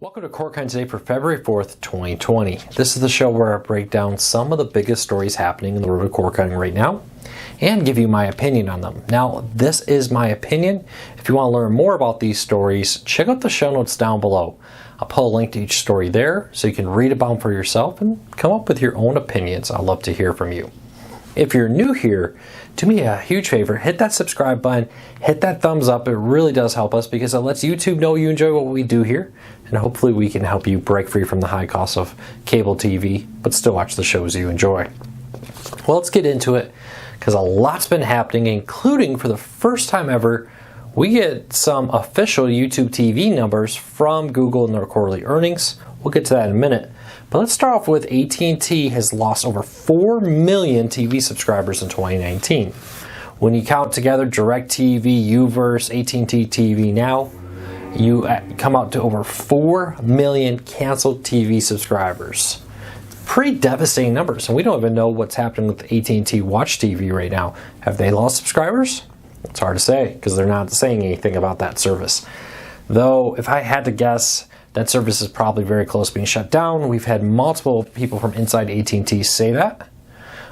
Welcome to CoreCon today for February 4th, 2020. This is the show where I break down some of the biggest stories happening in the world of CoreCon right now and give you my opinion on them. Now, this is my opinion. If you want to learn more about these stories, check out the show notes down below. I'll put a link to each story there so you can read about them for yourself and come up with your own opinions. I'd love to hear from you. If you're new here, do me a huge favor, hit that subscribe button, hit that thumbs up. It really does help us because it lets YouTube know you enjoy what we do here, and hopefully we can help you break free from the high cost of cable TV, but still watch the shows you enjoy. Well, let's get into it because a lot's been happening, including for the first time ever, we get some official YouTube TV numbers from Google in their quarterly earnings. We'll get to that in a minute. But let's start off with AT&T has lost over 4 million TV subscribers in 2019. When you count together DirecTV, Uverse, AT&T TV Now, you come out to over 4 million canceled TV subscribers. Pretty devastating numbers, and we don't even know what's happening with AT&T Watch TV right now. Have they lost subscribers? It's hard to say because they're not saying anything about that service. Though, if I had to guess, that service is probably very close to being shut down. We've had multiple people from inside AT&T say that,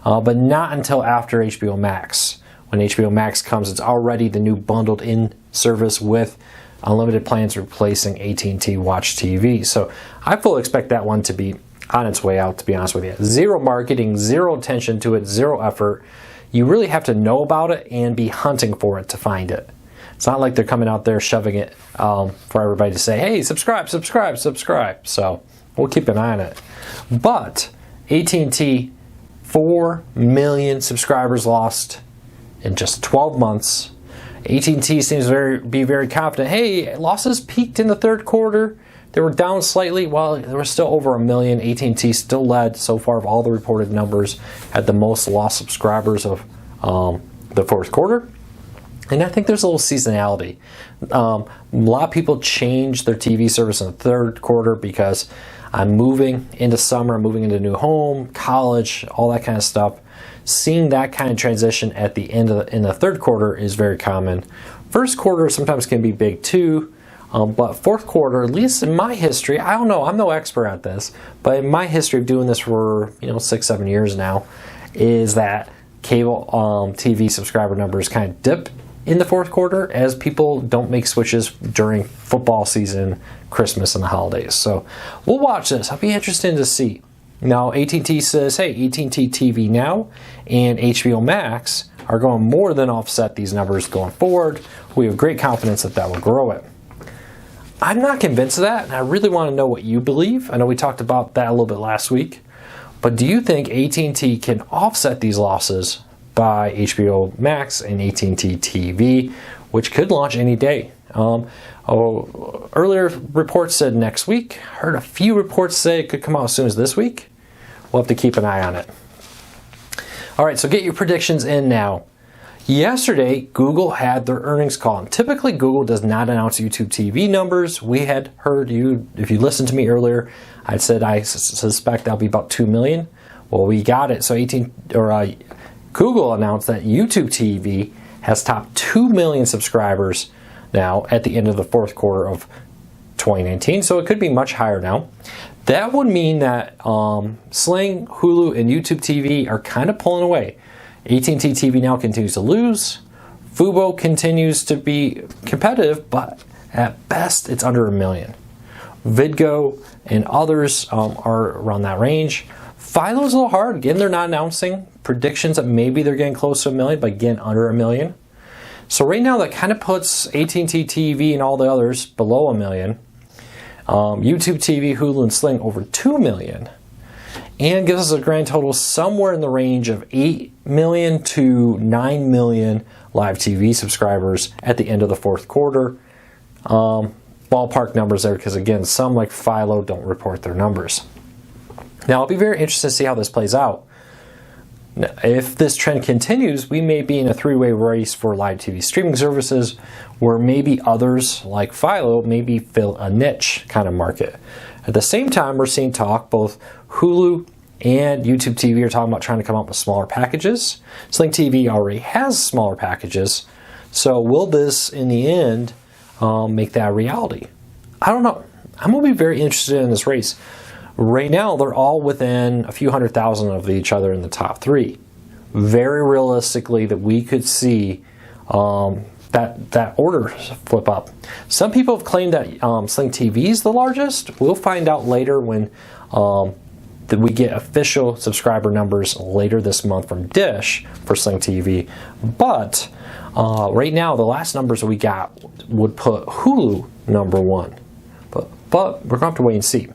but not until after HBO Max. When HBO Max comes, it's already the new bundled in service with unlimited plans replacing AT&T Watch TV. So I fully expect that one to be on its way out, to be honest with you. Zero marketing, zero attention to it, zero effort. You really have to know about it and be hunting for it to find it. It's not like they're coming out there shoving it for everybody to say, hey, subscribe, subscribe, subscribe. So we'll keep an eye on it. But AT&T, 4 million subscribers lost in just 12 months. AT&T seems to be very confident. Hey, losses peaked in the third quarter. They were down slightly. Well, there were still over 1 million. AT&T still led so far of all the reported numbers, had the most lost subscribers of the fourth quarter. And I think there's a little seasonality. A lot of people change their TV service in the third quarter because I'm moving into summer, I'm moving into a new home, college, all that kind of stuff. Seeing that kind of transition at the end of in the third quarter is very common. First quarter sometimes can be big too, but fourth quarter, at least in my history, I don't know, I'm no expert at this, but in my history of doing this for 6-7 years now, is that cable TV subscriber numbers kind of dip in the fourth quarter as people don't make switches during football season, Christmas, and the holidays. So we'll watch this. I'll be interested to see. Now, AT&T says, hey, AT&T TV Now and HBO Max are going to more than offset these numbers going forward. We have great confidence that that will grow it. I'm not convinced of that, and I really want to know what you believe. I know we talked about that a little bit last week, but do you think AT&T can offset these losses by HBO Max and AT&T TV, which could launch any day? Earlier reports said next week. Heard a few reports say it could come out as soon as this week. We'll have to keep an eye on it. All right, so get your predictions in now. Yesterday, Google had their earnings call. And typically, Google does not announce YouTube TV numbers. We had heard you, if you listened to me earlier, I said I suspect that'll be about 2 million. Well, we got it. So Google announced that YouTube TV has topped 2 million subscribers now at the end of the fourth quarter of 2019, so it could be much higher now. That would mean that Sling, Hulu, and YouTube TV are kind of pulling away. AT&T TV Now continues to lose. Fubo continues to be competitive, but at best it's under 1 million. Vidgo and others are around that range. Philo's a little hard. Again, they're not announcing predictions that maybe they're getting close to 1 million, but again, under 1 million. So right now, that kind of puts AT&T TV and all the others below 1 million. YouTube TV, Hulu, and Sling over 2 million. And gives us a grand total somewhere in the range of 8 million to 9 million live TV subscribers at the end of the fourth quarter. Ballpark numbers there because, again, some like Philo don't report their numbers. Now, I'll be very interested to see how this plays out. Now, if this trend continues, we may be in a three-way race for live TV streaming services where maybe others, like Philo, maybe fill a niche kind of market. At the same time, we're seeing talk, both Hulu and YouTube TV are talking about trying to come up with smaller packages. Sling TV already has smaller packages. So will this, in the end, make that a reality? I don't know. I'm going to be very interested in this race. Right now, they're all within a few 100,000 of each other in the top 3. Very realistically, that we could see that order flip up. Some people have claimed that Sling TV is the largest. We'll find out later when that we get official subscriber numbers later this month from Dish for Sling TV. But right now, the last numbers we got would put Hulu number 1. But we're going to have to wait and see.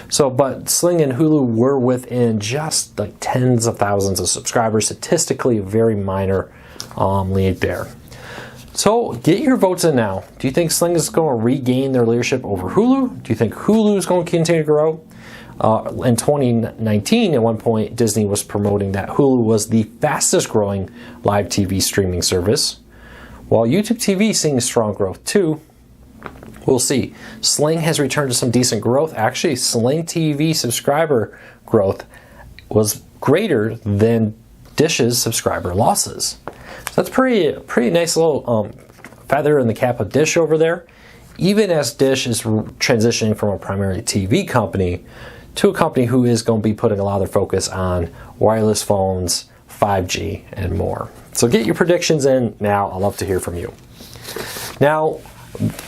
So, but Sling and Hulu were within just like tens of thousands of subscribers. Statistically, a very minor lead there. So, get your votes in now. Do you think Sling is going to regain their leadership over Hulu? Do you think Hulu is going to continue to grow? In 2019, at one point, Disney was promoting that Hulu was the fastest growing live TV streaming service, while YouTube TV is seeing strong growth too. We'll see. Sling has returned to some decent growth. Actually, Sling TV subscriber growth was greater than Dish's subscriber losses. So that's pretty nice little feather in the cap of Dish over there. Even as Dish is transitioning from a primarily TV company to a company who is going to be putting a lot of their focus on wireless phones, 5G, and more. So get your predictions in now. I'd love to hear from you. Now,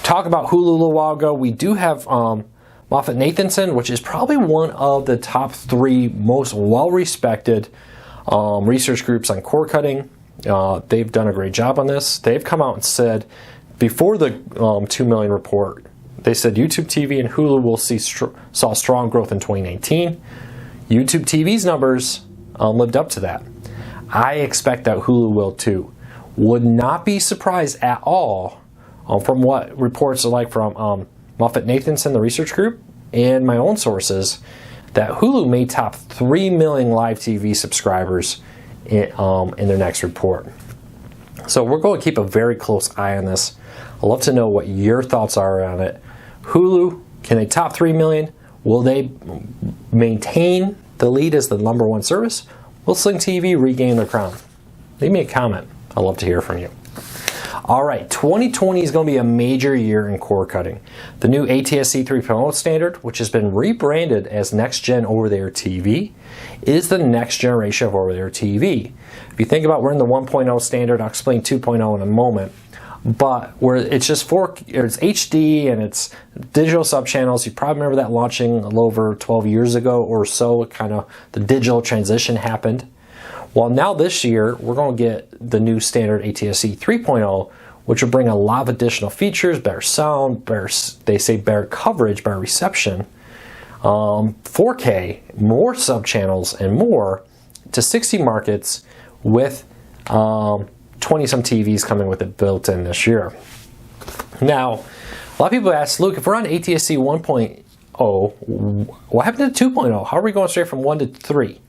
talk about Hulu a little while ago. We do have MoffettNathanson, which is probably one of the top 3 most well-respected research groups on cord cutting. They've done a great job on this. They've come out and said, before the 2 million report, they said YouTube TV and Hulu will saw strong growth in 2019. YouTube TV's numbers lived up to that. I expect that Hulu will too. Would not be surprised at all from what reports are like from MoffettNathanson, the research group, and my own sources, that Hulu may top 3 million live TV subscribers in their next report. So we're going to keep a very close eye on this. I'd love to know what your thoughts are on it. Hulu, can they top 3 million? Will they maintain the lead as the number 1 service? Will Sling TV regain their crown? Leave me a comment. I'd love to hear from you. All right, 2020 is going to be a major year in cord cutting. The new ATSC 3.0 standard, which has been rebranded as Next Gen Over-the-Air TV, is the next generation of over-the-air TV. If you think about, we're in the 1.0 standard. I'll explain 2.0 in a moment. But where it's just it's HD and it's digital subchannels. You probably remember that launching a little over 12 years ago or so. Kind of the digital transition happened. Well, now this year, we're going to get the new standard ATSC 3.0, which will bring a lot of additional features, better sound, better coverage, better reception, 4K, more subchannels, and more to 60 markets with 20-some TVs coming with it built in this year. Now, a lot of people ask, Luke, if we're on ATSC 1.0, what happened to 2.0? How are we going straight from 1 to 3?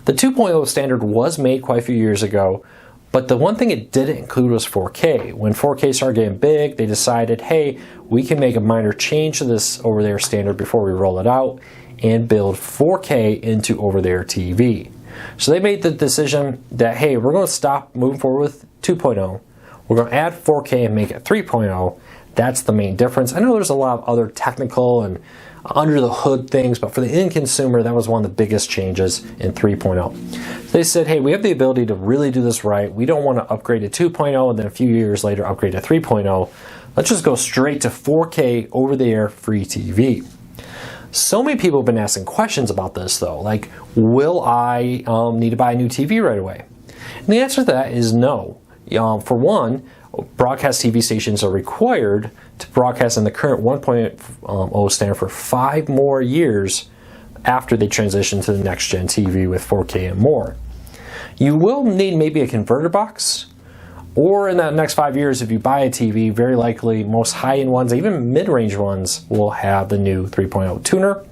The 2.0 standard was made quite a few years ago, but the one thing it didn't include was 4K. When 4K started getting big, they decided, hey, we can make a minor change to this over-the-air standard before we roll it out and build 4K into over-the-air TV. So they made the decision that, hey, we're going to stop moving forward with 2.0. We're going to add 4K and make it 3.0. That's the main difference. I know there's a lot of other technical and under the hood things, but for the end consumer, that was one of the biggest changes in 3.0. They said, hey, we have the ability to really do this right. We don't want to upgrade to 2.0 and then a few years later upgrade to 3.0. Let's just go straight to 4K over-the-air free TV. So many people have been asking questions about this though, like, will I need to buy a new TV right away? And the answer to that is no. For one, broadcast TV stations are required to broadcast in the current 1.0 standard for 5 more years after they transition to the next gen TV with 4K and more. You will need maybe a converter box, or in that next 5 years, if you buy a TV, very likely most high-end ones, even mid-range ones, will have the new 3.0 tuner.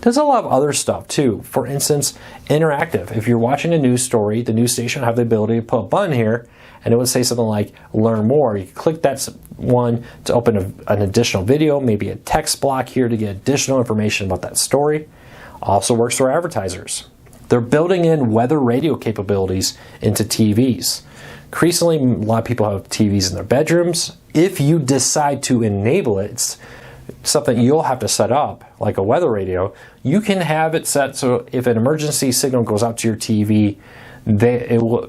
There's a lot of other stuff too. For instance, interactive. If you're watching a news story, the news station will have the ability to put a button here and it would say something like learn more. You can click that one to open an additional video, maybe a text block here to get additional information about that story. Also works for advertisers. They're building in weather radio capabilities into TVs. Increasingly, a lot of people have TVs in their bedrooms. If you decide to enable it, it's something you'll have to set up, like a weather radio. You can have it set so if an emergency signal goes out to your TV,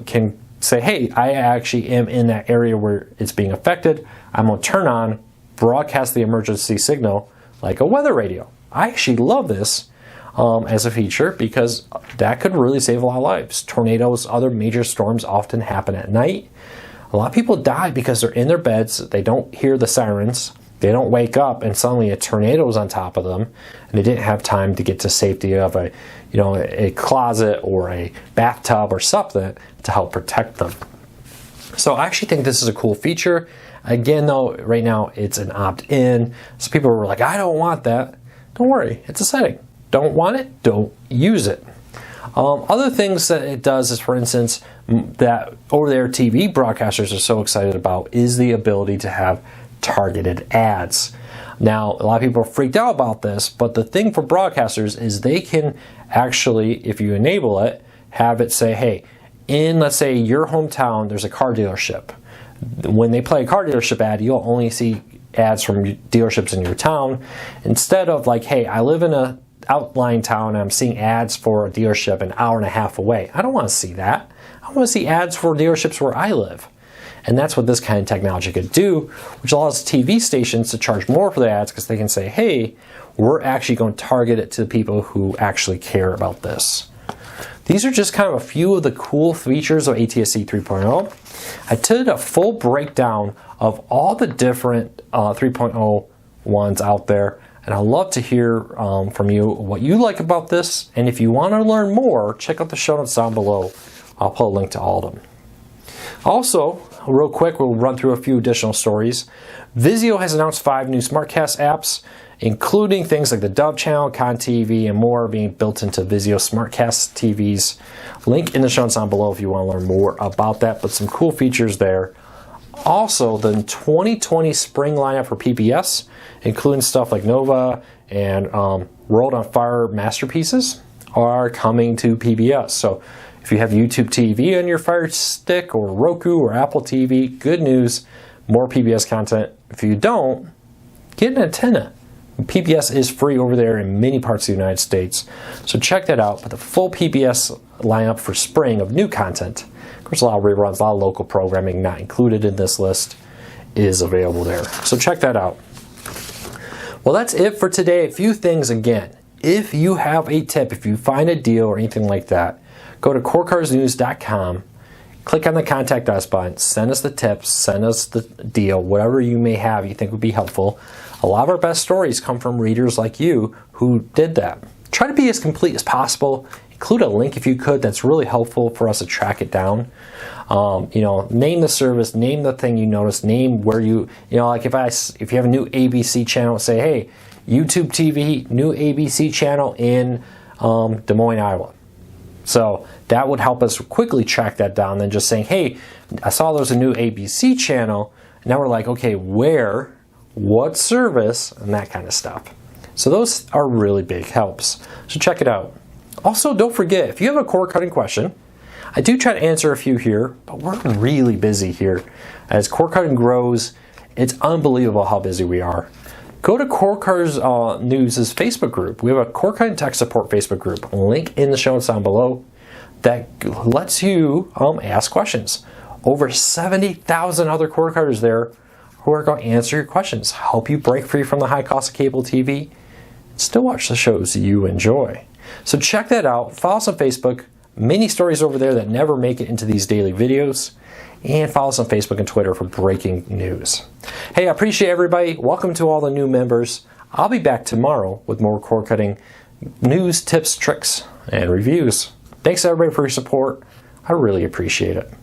can say, hey, I actually am in that area where it's being affected. I'm going to turn on, broadcast the emergency signal like a weather radio. I actually love this as a feature because that could really save a lot of lives. Tornadoes, other major storms often happen at night. A lot of people die because they're in their beds, they don't hear the sirens, they don't wake up, and suddenly a tornado is on top of them, and they didn't have time to get to safety of a closet or a bathtub or something to help protect them. So I actually think this is a cool feature. Again, though, right now it's an opt-in. So people were like, I don't want that. Don't worry, it's a setting. Don't want it, don't use it. Other things that it does is, for instance, that over-the-air TV broadcasters are so excited about is the ability to have targeted ads. Now, a lot of people are freaked out about this, but the thing for broadcasters is they can actually, if you enable it, have it say, hey, in, let's say, your hometown, there's a car dealership. When they play a car dealership ad, you'll only see ads from dealerships in your town. Instead of like, hey, I live in a outlying town and I'm seeing ads for a dealership an hour and a half away. I don't want to see that. I want to see ads for dealerships where I live. And that's what this kind of technology could do, which allows TV stations to charge more for the ads because they can say, hey, we're actually going to target it to the people who actually care about this. These are just kind of a few of the cool features of ATSC 3.0. I did a full breakdown of all the different 3.0 ones out there, and I'd love to hear from you what you like about this. And if you want to learn more, check out the show notes down below. I'll put a link to all of them. Also, real quick, we'll run through a few additional stories. Vizio has announced 5 new SmartCast apps, including things like the Dove channel, Con TV, and more being built into Vizio SmartCast TVs. Link in the show notes down below if you want to learn more about that, but some cool features there. Also, the 2020 spring lineup for PBS, including stuff like Nova and World on Fire masterpieces, are coming to PBS. So if you have YouTube TV on your Fire Stick or Roku or Apple TV, good news, more PBS content. If you don't, get an antenna. PBS is free over there in many parts of the United States, so check that out. But the full PBS lineup for spring of new content, of course a lot of reruns, a lot of local programming not included in this list, is available there. So check that out. Well, that's it for today. A few things again. If you have a tip, if you find a deal or anything like that, go to corecarsnews.com, click on the Contact Us button, send us the tips, send us the deal, whatever you may have you think would be helpful. A lot of our best stories come from readers like you who did that. Try to be as complete as possible. Include a link if you could. That's really helpful for us to track it down. Name the service, name the thing you noticed, name where like if you have a new ABC channel, say, hey, YouTube TV, new ABC channel in Des Moines, Iowa. So that would help us quickly track that down than just saying, hey, I saw there was a new ABC channel. Now we're like, okay, where, what service, and that kind of stuff. So those are really big helps. So check it out. Also, don't forget, if you have a cord cutting question, I do try to answer a few here, but we're really busy here. As cord cutting grows, it's unbelievable how busy we are. Go to Cord Cutters News' Facebook group. We have a cord cutting tech support Facebook group. Link in the show notes down below that lets you ask questions. Over 70,000 other cord cutters there who are going to answer your questions, help you break free from the high cost of cable TV, and still watch the shows you enjoy. So check that out. Follow us on Facebook. Many stories over there that never make it into these daily videos. And follow us on Facebook and Twitter for breaking news. Hey, I appreciate everybody. Welcome to all the new members. I'll be back tomorrow with more cord cutting news, tips, tricks, and reviews. Thanks everybody for your support. I really appreciate it.